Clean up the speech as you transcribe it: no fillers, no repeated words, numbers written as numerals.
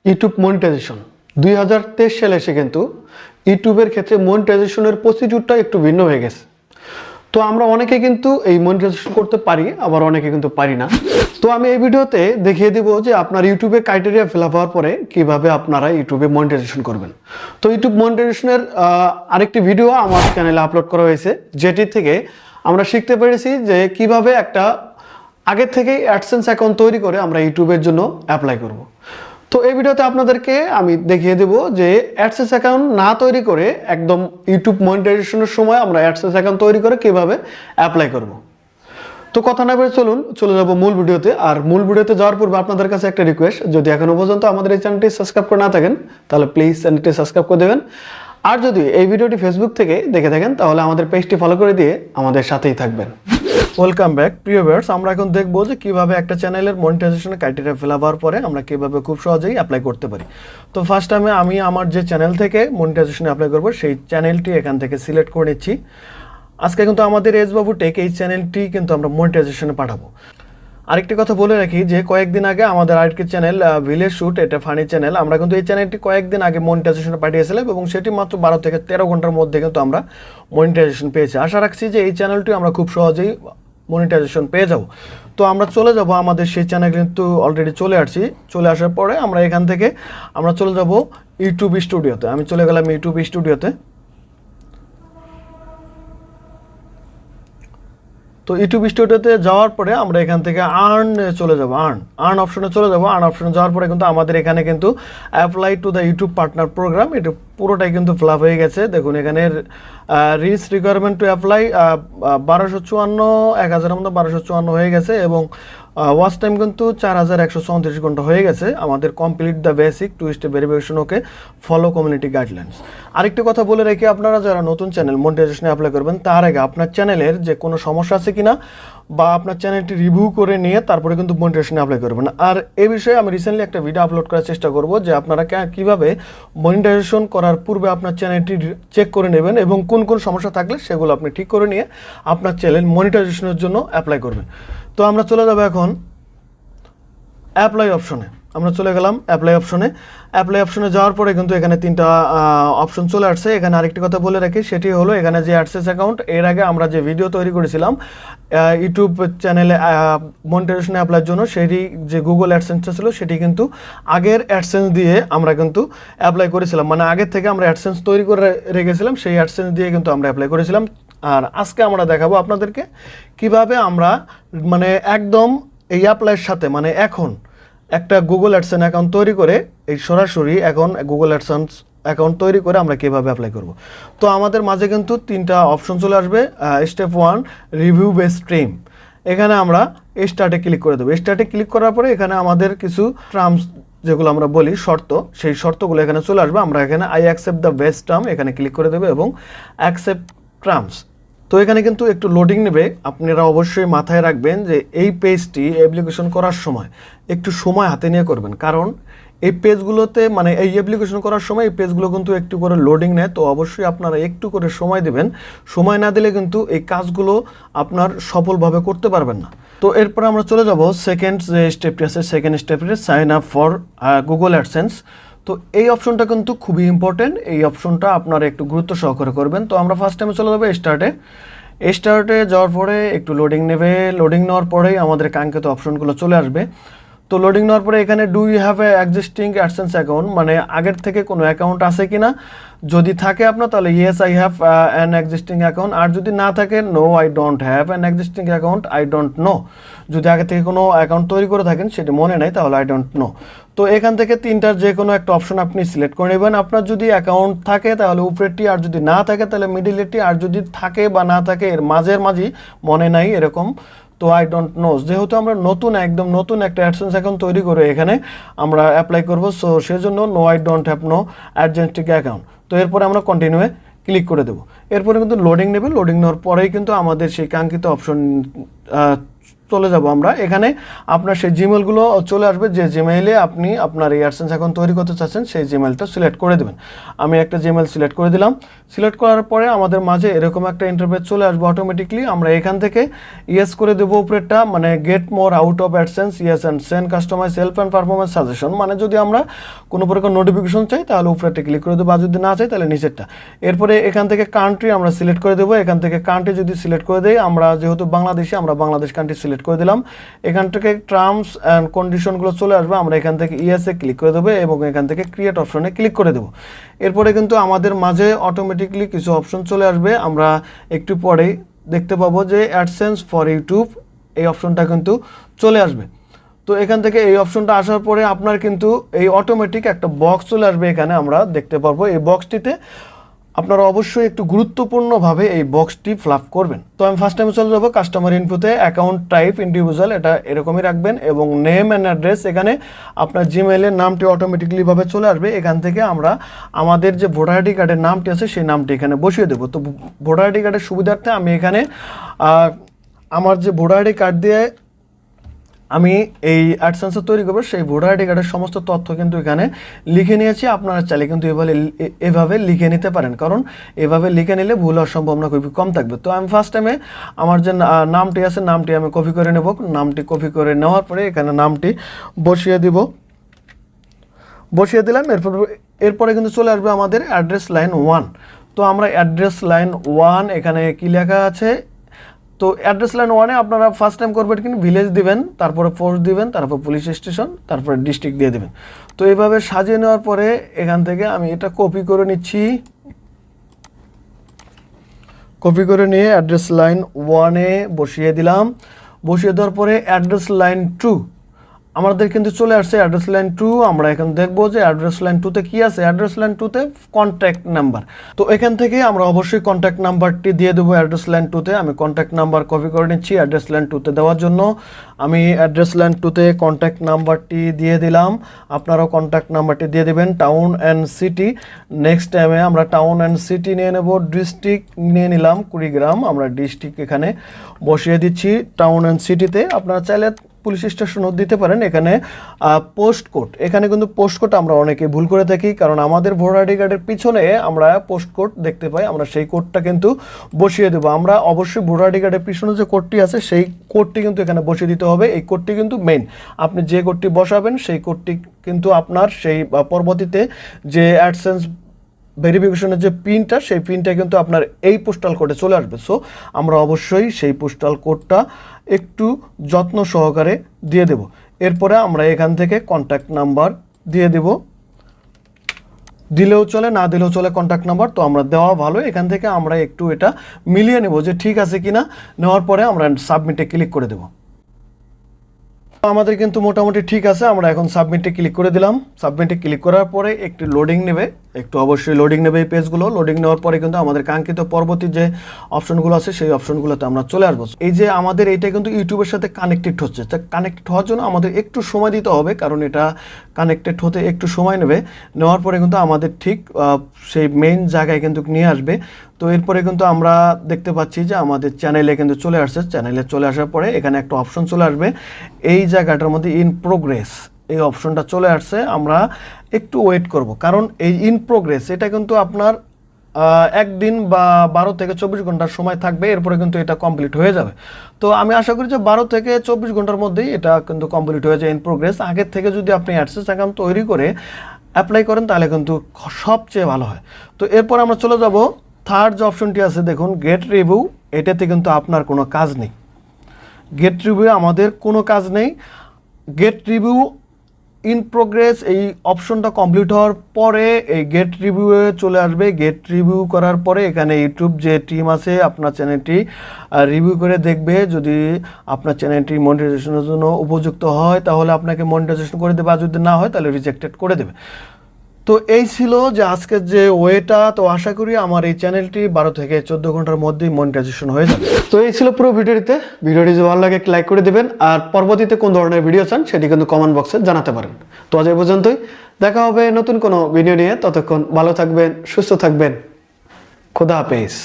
YouTube monetization 2023 সালে এসে কিন্তু ইউটিউবের ক্ষেত্রে মনিটাইজেশনের প্রসিডিউরটা একটু ভিন্ন হয়ে গেছে। তো আমরা অনেকে কিন্তু এই মনিটাইজেশন করতে পারি, আবার অনেকে কিন্তু পারি না। তো আমি এই ভিডিওতে দেখিয়ে দিব যে আপনার ইউটিউবে ক্রাইটেরিয়া ফিল আপ হওয়ার পরে কিভাবে আপনারা ইউটিউবে মনিটাইজেশন করবেন। তো ইউটিউব মনিটাইজেশনের আরেকটি ভিডিও আমার চ্যানেলে আপলোড করা হয়েছে, যেটি থেকে আমরা শিখতে পেরেছি যে কিভাবে একটা আগে থেকেই অ্যাডসেন্স অ্যাকাউন্ট তৈরি করে আমরা ইউটিউবের জন্য অ্যাপ্লাই করব। তো এই ভিডিওতে আপনাদেরকে আমি দেখিয়ে দেব যে অ্যাডসেন্স অ্যাকাউন্ট না তৈরি করে একদম ইউটিউব মনিটাইজেশনের সময় আমরা অ্যাডসেন্স অ্যাকাউন্ট তৈরি করে কিভাবে অ্যাপ্লাই করব। তো কথা না বলে চলে যাব মূল ভিডিওতে। আর মূল ভিডিওতে যাওয়ার পূর্বে আপনাদের কাছে একটা রিকোয়েস্ট, যদি এখনো পর্যন্ত আমাদের এই চ্যানেলটি সাবস্ক্রাইব করে না থাকেন তাহলে প্লিজ চ্যানেলটি সাবস্ক্রাইব করে দেবেন। আর যদি এই ভিডিওটি ফেসবুক থেকে দেখে থাকেন তাহলে আমাদের পেজটি ফলো করে দিয়ে আমাদের সাথেই থাকবেন। ওয়েলকাম ব্যাক প্রিয় ভিউয়ার্স, আমরা এখন দেখবো যে কিভাবে একটা চ্যানেলের মনিটাইজেশনের ক্রাইটেরিয়া ফিল আপ হওয়ার পরে আমরা কিভাবে খুব সহজেই অ্যাপ্লাই করতে পারি। তো ফার্স্ট আমি আমার যে চ্যানেল থেকে মনিটাইজেশনে অ্যাপ্লাই করব সেই চ্যানেলটি এখান থেকে সিলেক্ট করে নিচ্ছি। আজকে কিন্তু আমাদের S.Babu টেক এই চ্যানেলটি কিন্তু আমরা মনিটাইজেশনে পাঠাবো। আরেকটি কথা বলে রাখি যে কয়েকদিন আগে আমাদের আরেকটি চ্যানেল ভিলেজ শুট, এটা ফানি চ্যানেল, আমরা কিন্তু এই চ্যানেলটি কয়েকদিন আগে মনিটাইজেশনে পাঠিয়েছিলাম এবং সেটি মাত্র 12 থেকে 13 ঘন্টার মধ্যে কিন্তু আমরা মনিটাইজেশন পেয়েছি। আশা রাখছি যে এই চ্যানেলটি আমরা খুব সহজেই মনিটাইজেশন পেয়ে যাব। তো আমরা চলে যাব, আমাদের সেই চ্যানেল কিন্তু অলরেডি চলে আসার পরে আমরা এখান থেকে আমরা চলে যাব ইউটিউব স্টুডিওতে। আমি চলে গেলাম ইউটিউব স্টুডিওতে। তো ইউটিউব স্টুডিওতে যাওয়ার পরে আমরা এখান থেকে আর্ন অপশনে চলে যাব। আর্ন অপশনে যাওয়ার পরে কিন্তু আমাদের এখানে কিন্তু apply to the YouTube partner program, এটা পুরোটাই কিন্তু ফিল আপ হয়ে গেছে। দেখুন এখানে রিচ রিকোয়ারমেন্ট টু অ্যাপ্লাই 1000 মধ্যে 1254 হয়ে গেছে এবং ওয়াচ টাইম কিন্তু 4134 ঘন্টা হয়ে গেছে। আমাদের complete the basic to step verification, okay, follow community guidelines. আরেকটি কথা বলে রাখি, আপনারা যারা নতুন চ্যানেল মনিটাইজেশনে অ্যাপ্লাই করবেন তার আগে আপনার চ্যানেলের যে কোনো সমস্যা আছে কিনা বা আপনার চ্যানেলটি রিভিউ করে নিয়ে তারপরে কিন্তু মনিটাইজেশনে অ্যাপ্লাই করবেন। আর এই বিষয়ে আমি রিসেন্টলি একটা ভিডিও আপলোড করার চেষ্টা করব যে আপনারা কিভাবে মনিটাইজেশন করার পূর্বে আপনার চ্যানেলটি চেক করে নেবেন এবং কোন কোন সমস্যা থাকলে সেগুলো আপনি ঠিক করে নিয়ে আপনার চ্যানেল মনিটাইজেশনের জন্য অ্যাপ্লাই করবেন। তো আমরা চলে যাব এখন অ্যাপ্লাই অপশনে। আমরা চলে গেলাম অ্যাপ্লাই অপশনে যাওয়ার পরে কিন্তু এখানে 3টা অপশন চলে আসছে। এখানে আরেকটি কথা বলে রাখি, সেটি হলো এখানে যে অ্যাডসেন্স অ্যাকাউন্ট, এর আগে আমরা যে ভিডিও তৈরি করেছিলাম ইউটিউব চ্যানেলে মনিটাইজেশনে অ্যাপ্লাইয়ের জন্য, সেটি যে গুগল অ্যাডসেন্সটা ছিল সেটি কিন্তু আগের অ্যাডসেন্স দিয়ে আমরা কিন্তু অ্যাপ্লাই করেছিলাম, মানে আগের থেকে আমরা অ্যাডসেন্স তৈরি করে রেখেছিলাম, সেই অ্যাডসেন্স দিয়ে কিন্তু আমরা অ্যাপ্লাই করেছিলাম। আর আজকে আমরা দেখাবো আপনাদেরকে কিভাবে আমরা মানে একদম এই অ্যাপ্লাইয়ের সাথে মানে এখন একটা গুগল অ্যাডসেন্স অ্যাকাউন্ট তৈরি করে এই সরাসরি এখন গুগল অ্যাডসেন্স অ্যাকাউন্ট তৈরি করে আমরা কীভাবে অ্যাপ্লাই করব। তো আমাদের মাঝে কিন্তু 3টা অপশন চলে আসবে। স্টেপ 1 রিভিউ বেস স্ট্রিম, এখানে আমরা স্টার্টে ক্লিক করে দেবো। স্টার্টে ক্লিক করার পরে এখানে আমাদের কিছু টার্মস যেগুলো আমরা বলি শর্ত, সেই শর্তগুলো এখানে চলে আসবে। আমরা এখানে I accept the best term এখানে ক্লিক করে দেবো এবং অ্যাকসেপ্ট টার্মস। তো এখানে কিন্তু একটু লোডিং নেবে, আপনারা অবশ্যই মাথায় রাখবেন যে এই পেজটি অ্যাপ্লিকেশন করার সময় একটু সময় হাতে নিয়ে করবেন, কারণ এই পেজগুলোতে মানে এই অ্যাপ্লিকেশন করার সময় এই পেজগুলো কিন্তু একটু করে লোডিং নেয়। তো অবশ্যই আপনারা একটু করে সময় দেবেন, সময় না দিলে কিন্তু এই কাজগুলো আপনার সফলভাবে করতে পারবেন না। তো এরপর আমরা চলে যাব সেকেন্ড যে স্টেপটি আছে, সেকেন্ড স্টেপটি sign up for Google AdSense. তো এই অপশনটা কিন্তু খুবই ইম্পর্টেন্ট, এই অপশনটা আপনারা একটু গুরুত্ব সহকারে করবেন। তো আমরা ফার্স্ট টাইমে চলে যাবো স্টার্টে যাওয়ার পরে একটু লোডিং নেবে, লোডিং নেওয়ার পরেই আমাদের কাঙ্ক্ষিত অপশনগুলো চলে আসবে। তো লোডিং নেওয়ার পরে এখানে do you have a existing AdSense account, মানে আগের থেকে কোনো অ্যাকাউন্ট আছে কিনা, যদি থাকে আপনার তাহলে yes I have an existing account, আর যদি না থাকে no I don't have an existing account, I don't know. যদি আগে থেকে কোনো অ্যাকাউন্ট তৈরি করে থাকেন সেটি মনে নাই তাহলে আই ডোন্ট নো। তো এখান থেকে 3টার যে কোনো একটা অপশন আপনি সিলেক্ট করে নেবেন। আপনার যদি অ্যাকাউন্ট থাকে তাহলে উপরেরটি, আর যদি না থাকে তাহলে মিডিলেরটি, আর যদি থাকে বা না থাকে এর মাঝি মনে নাই এরকম। তো আই ডোন্ট নো, যেহেতু আমরা একদম নতুন একটা অ্যাডসেন্স অ্যাকাউন্ট তৈরি করে এখানে আমরা অ্যাপ্লাই করব, সো সেজন্য no I don't have no existing account. তো এরপরে আমরা কন্টিনিউয়ে ক্লিক করে দেবো। এরপরে কিন্তু লোডিং নেবে, লোডিং নেওয়ার পরেই কিন্তু আমাদের সেই কাঙ্ক্ষিত অপশন চলে যাব আমরা। এখানে আপনার সেই জিমেলগুলো চলে আসবে, যে জিমেইলে আপনি আপনার এই অ্যাডসেন্স অ্যাকাউন্ট তৈরি করতে চাচ্ছেন সেই জিমেলটা সিলেক্ট করে দেবেন। আমি একটা জিমেল সিলেক্ট করে দিলাম। সিলেক্ট করার পরে আমাদের মাঝে এরকম একটা ইন্টারফেস চলে আসবে অটোমেটিকলি। আমরা এখান থেকে ইয়েস করে দেবো উপরেরটা, মানে get more out of AdSense yes and send customize help and performance suggestion, মানে যদি আমরা কোনো প্রকার নোটিফিকেশন চাই তাহলে উপরেরটা ক্লিক করে দেবো, আর যদি না চাই তাহলে নিচেরটা। এরপরে এখান থেকে কান্ট্রি আমরা সিলেক্ট করে দেবো। এখান থেকে কান্ট্রি যদি সিলেক্ট করে দেই, আমরা যেহেতু বাংলাদেশি আমরা বাংলাদেশ কান্ট্রি সিলেক্ট করে দিলাম। এখান থেকে টার্মস অ্যান্ড কন্ডিশনগুলো চলে আসবে, আমরা এখান থেকে ইয়েসে ক্লিক করে দেবো এবং এখান থেকে ক্রিয়েট অপশনে ক্লিক করে দেবো। এরপরে কিন্তু আমাদের মাঝে অটোমেটিকলি কিছু অপশন চলে আসবে। আমরা একটু পরেই দেখতে পাবো যে অ্যাডসেন্স ফর ইউটিউব এই অপশনটা কিন্তু চলে আসবে। তো এখান থেকে এই অপশনটা আসার পরে আপনার কিন্তু এই অটোমেটিক একটা বক্স চলে আসবে, এখানে আমরা দেখতে পারবো। এই বক্সটিতে আপনারা অবশ্যই একটু গুরুত্বপূর্ণভাবে এই বক্সটি ফিল আপ করবেন। তো আমি ফার্স্ট টাইমে চলে যাবো কাস্টমার ইনফোতে, অ্যাকাউন্ট টাইপ ইন্ডিভিজুয়াল, এটা এরকমই রাখবেন এবং নেম অ্যান্ড অ্যাড্রেস, এখানে আপনার জিমেইলের নামটি অটোমেটিকলিভাবে চলে আসবে। এখান থেকে আমরা আমাদের যে ভোটার আইডি কার্ডের নামটি আছে সেই নামটি এখানে বসিয়ে দেবো। তো ভোটার আইডি কার্ডের সুবিধার্থে আমি এখানে আমার যে ভোটার আইডি কার্ড দিয়ে আমি এই অ্যাডসেন্সটা তৈরি করবো সেই ভোটার আইডি কার্ডের সমস্ত তথ্য কিন্তু এখানে লিখে নিয়েছি। আপনারা চাইলে কিন্তু এভাবে লিখে নিতে পারেন, কারণ এভাবে লিখে নিলে ভুল হওয়ার সম্ভাবনা খুবই কম থাকবে। তো আমি ফার্স্ট টাইমে আমার যে নামটি আছে নামটি আমি কপি করে নেব। নামটি কপি করে নেওয়ার পরে এখানে নামটি বসিয়ে দিলাম। এরপরে কিন্তু চলে আসবে আমাদের অ্যাড্রেস লাইন 1। তো আমরা অ্যাড্রেস লাইন 1 এখানে কি লেখা আছে, তো অ্যাড্রেস লাইন 1-এ আপনারা ফার্স্ট টাইম করবেন কিন্তু ভিলেজ দিবেন, তারপরে পোস্ট দিবেন, তারপর পুলিশ স্টেশন, তারপরে ডিস্ট্রিক্ট দিয়ে দেবেন। তো এইভাবে সাজিয়ে নেওয়ার পরে এখান থেকে আমি এটা কপি করে নিচ্ছি। কপি করে নিয়ে অ্যাড্রেস লাইন 1-এ বসিয়ে দিলাম। বসিয়ে দেওয়ার পরে অ্যাড্রেস লাইন 2 আমাদের কিন্তু চলে আসছে। অ্যাড্রেস লাইন 2 আমরা এখন দেখবো যে অ্যাড্রেস লাইন 2-তে কি আছে। অ্যাড্রেস লাইন 2-তে কন্ট্যাক্ট নাম্বার, তো এখান থেকে আমরা অবশ্যই কন্ট্যাক্ট নাম্বারটি দিয়ে দেবো অ্যাড্রেস লাইন 2-তে। আমি কন্ট্যাক্ট নাম্বার কপি করে নিচ্ছি অ্যাড্রেস লাইন 2-তে দেওয়ার জন্য। আমি অ্যাড্রেস লাইন 2-তে কন্ট্যাক্ট নাম্বারটি দিয়ে দিলাম, আপনারাও কন্ট্যাক্ট নাম্বারটি দিয়ে দেবেন। টাউন অ্যান্ড সিটি, নেক্সট টাইমে আমরা টাউন অ্যান্ড সিটি নিয়ে নেব। ডিস্ট্রিক্ট নিয়ে নিলাম কুড়িগ্রাম, আমরা ডিস্ট্রিক্ট এখানে বসিয়ে দিচ্ছি টাউন অ্যান্ড সিটিতে। আপনারা চাইলে পুলিশ স্টেশনও দিতে পারেন। এখানে পোস্ট কোড, এখানে কিন্তু পোস্ট কোড আমরা অনেকে ভুল করে থাকি, কারণ আমাদের ভোটার আইডি কার্ডের পিছনে আমরা পোস্ট কোড দেখতে পাই, আমরা সেই কোডটা কিন্তু বসিয়ে দেবো। আমরা অবশ্যই ভোটার আইডি কার্ডের পিছনে যে কোডটি আছে সেই কোডটি কিন্তু এখানে বসিয়ে দিতে হবে। এই কোডটি কিন্তু মেইন, আপনি যে কোডটি বসাবেন সেই কোডটি কিন্তু আপনার সেই পরবর্তীতে যে অ্যাডসেন্স ভেরিফিকেশনের যে পিনটা সেই পিনটা কিন্তু আপনার এই পোস্টাল কোডে চলে আসবে। সো আমরা অবশ্যই সেই পোস্টাল কোডটা একটু যত্ন সহকারে দিয়ে দেব। এরপরে আমরা এখান থেকে কন্ট্যাক্ট নাম্বার দিয়ে দেব, দিলেও চলে না দিলেও চলে কন্ট্যাক্ট নাম্বার, তো আমরা দেওয়া ভালো। এখান থেকে আমরা একটু এটা মিলিয়ে নেব যে ঠিক আছে কিনা। নেওয়ার পরে আমরা সাবমিটে ক্লিক করে দেব। আমাদের কিন্তু মোটামুটি ঠিক আছে, আমরা এখন সাবমিটে ক্লিক করে দিলাম। সাবমিটে ক্লিক করার পরে একটু লোডিং নেবে, একটু অবশ্যই লোডিং নেবে এই পেজগুলো। লোডিং নেওয়ার পরে কিন্তু আমাদের কাঙ্ক্ষিত পরবর্তী যে অপশনগুলো আছে সেই অপশনগুলোতে আমরা চলে আসবো। এই যে আমাদের এইটা কিন্তু ইউটিউবের সাথে কানেক্টেড হচ্ছে, কানেক্টেড হওয়ার জন্য আমাদের একটু সময় দিতে হবে, কারণ এটা কানেক্টেড হতে একটু সময় নেবে। নেওয়ার পরে কিন্তু আমাদের ঠিক সেই মেইন জায়গায় কিন্তু নিয়ে আসবে। তো এরপরে কিন্তু আমরা দেখতে পাচ্ছি যে আমাদের চ্যানেলে কিন্তু চলে আসছে। চ্যানেলে চলে আসার পরে এখানে একটা অপশন চলে আসবে, এই জায়গাটার মধ্যে ইন প্রোগ্রেস এই অপশনটা চলে আসছে। আমরা একটু ওয়েট করব, কারণ এই ইন প্রোগ্রেস এটা কিন্তু আপনার একদিন বা 12 থেকে 24 ঘন্টার সময় থাকবে, এরপরে কিন্তু এটা কমপ্লিট হয়ে যাবে। তো আমি আশা করি যে 12 থেকে 24 ঘন্টার মধ্যেই এটা কিন্তু কমপ্লিট হয়ে যায় ইন প্রোগ্রেস। আগের থেকে যদি আপনি অ্যাডসেন্স অ্যাকাউন্ট তৈরি করে অ্যাপ্লাই করেন তাহলে কিন্তু সবচেয়ে ভালো হয়। তো এরপর আমরা চলে যাব থার্ড যে অপশনটি আছে, দেখুন গেট রিভিউ। এটাতে কিন্তু আপনার কোনো কাজ নেই, গেট রিভিউ আমাদের কোনো কাজ নেই। গেট রিভিউ ইন প্রোগ্রেস এই অপশনটা কমপ্লিট হওয়ার পরে এই গেট রিভিউয়ে চলে আসবে। গেট রিভিউ করার পরে এখানে ইউটিউব যে টিম আছে আপনার চ্যানেলটি রিভিউ করে দেখবে, যদি আপনার চ্যানেলটি মনিটাইজেশনের জন্য উপযুক্ত হয় তাহলে আপনাকে মনিটাইজেশন করে দেবে, আর যদি না হয় তাহলে রিজেক্টেড করে দেবে। তো এই ছিল যে আজকের যে ওয়েটা। তো আশা করি আমার এই চ্যানেলটি 12 থেকে 14 ঘন্টার মধ্যেই মনিটাইজেশন হয়ে যাবে। তো এই ছিল পুরো ভিডিওটি যদি ভালো লাগে লাইক করে দেবেন, আর পরবর্তীতে কোন ধরনের ভিডিও চান সেটি কিন্তু কমেন্ট বক্সে জানাতে পারেন। তো আজ এই পর্যন্তই, দেখা হবে নতুন কোনো ভিডিও নিয়ে। ততক্ষণ ভালো থাকবেন, সুস্থ থাকবেন, খোদা হাফেজ।